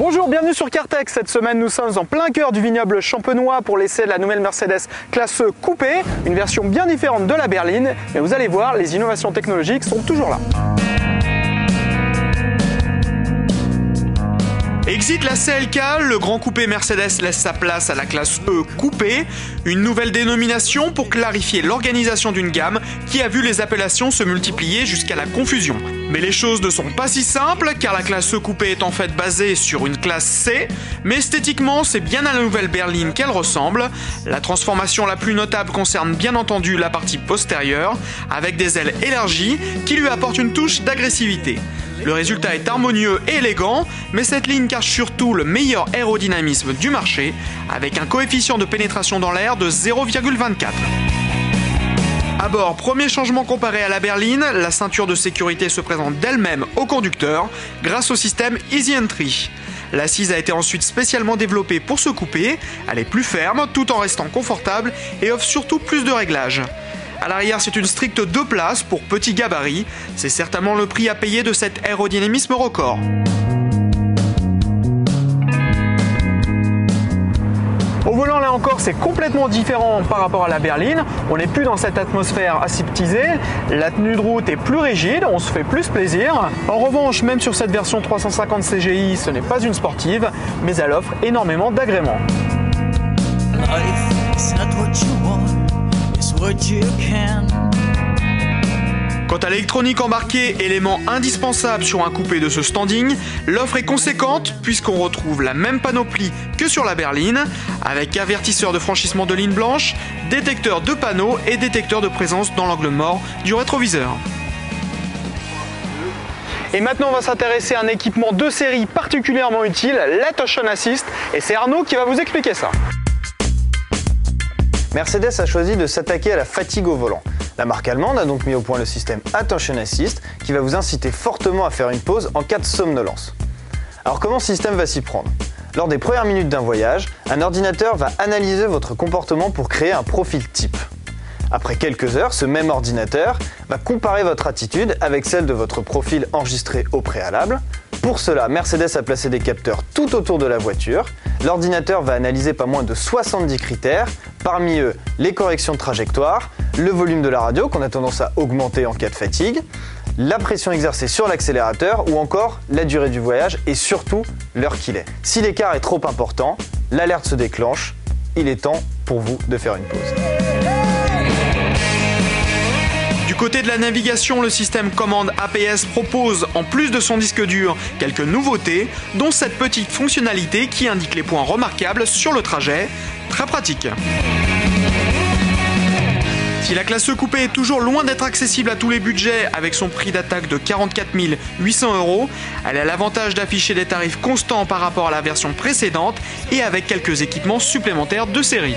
Bonjour, bienvenue sur Cartech. Cette semaine, nous sommes en plein cœur du vignoble champenois pour l'essai de la nouvelle Mercedes classe E coupé, une version bien différente de la berline. Mais vous allez voir, les innovations technologiques sont toujours là. Exit la CLK, le grand coupé Mercedes laisse sa place à la classe E coupé, une nouvelle dénomination pour clarifier l'organisation d'une gamme qui a vu les appellations se multiplier jusqu'à la confusion. Mais les choses ne sont pas si simples car la classe E coupé est en fait basée sur une classe C, mais esthétiquement c'est bien à la nouvelle berline qu'elle ressemble. La transformation la plus notable concerne bien entendu la partie postérieure, avec des ailes élargies qui lui apportent une touche d'agressivité. Le résultat est harmonieux et élégant, mais cette ligne cache surtout le meilleur aérodynamisme du marché, avec un coefficient de pénétration dans l'air de 0,24. À bord, premier changement comparé à la berline, la ceinture de sécurité se présente d'elle-même au conducteur grâce au système Easy Entry. L'assise a été ensuite spécialement développée pour ce coupé, elle est plus ferme tout en restant confortable et offre surtout plus de réglages. À l'arrière, c'est une stricte 2 places pour petit gabarit. C'est certainement le prix à payer de cet aérodynamisme record. Au volant, là encore, c'est complètement différent par rapport à la berline. On n'est plus dans cette atmosphère aseptisée. La tenue de route est plus rigide, on se fait plus plaisir. En revanche, même sur cette version 350 CGI, ce n'est pas une sportive, mais elle offre énormément d'agréments. Quant à l'électronique embarquée, élément indispensable sur un coupé de ce standing, l'offre est conséquente puisqu'on retrouve la même panoplie que sur la berline, avec avertisseur de franchissement de ligne blanche, détecteur de panneaux et détecteur de présence dans l'angle mort du rétroviseur. Et maintenant, on va s'intéresser à un équipement de série particulièrement utile, l'Attention Assist, et c'est Arnaud qui va vous expliquer ça. Mercedes a choisi de s'attaquer à la fatigue au volant. La marque allemande a donc mis au point le système Attention Assist qui va vous inciter fortement à faire une pause en cas de somnolence. Alors comment ce système va s'y prendre? Lors des premières minutes d'un voyage, un ordinateur va analyser votre comportement pour créer un profil type. Après quelques heures, ce même ordinateur va comparer votre attitude avec celle de votre profil enregistré au préalable. Pour cela, Mercedes a placé des capteurs tout autour de la voiture. L'ordinateur va analyser pas moins de 70 critères, parmi eux les corrections de trajectoire, le volume de la radio qu'on a tendance à augmenter en cas de fatigue, la pression exercée sur l'accélérateur ou encore la durée du voyage et surtout l'heure qu'il est. Si l'écart est trop important, l'alerte se déclenche, il est temps pour vous de faire une pause. Du côté de la navigation, le système commande APS propose, en plus de son disque dur, quelques nouveautés, dont cette petite fonctionnalité qui indique les points remarquables sur le trajet. Très pratique. Si la classe E coupé est toujours loin d'être accessible à tous les budgets avec son prix d'attaque de 44 800 €, elle a l'avantage d'afficher des tarifs constants par rapport à la version précédente et avec quelques équipements supplémentaires de série.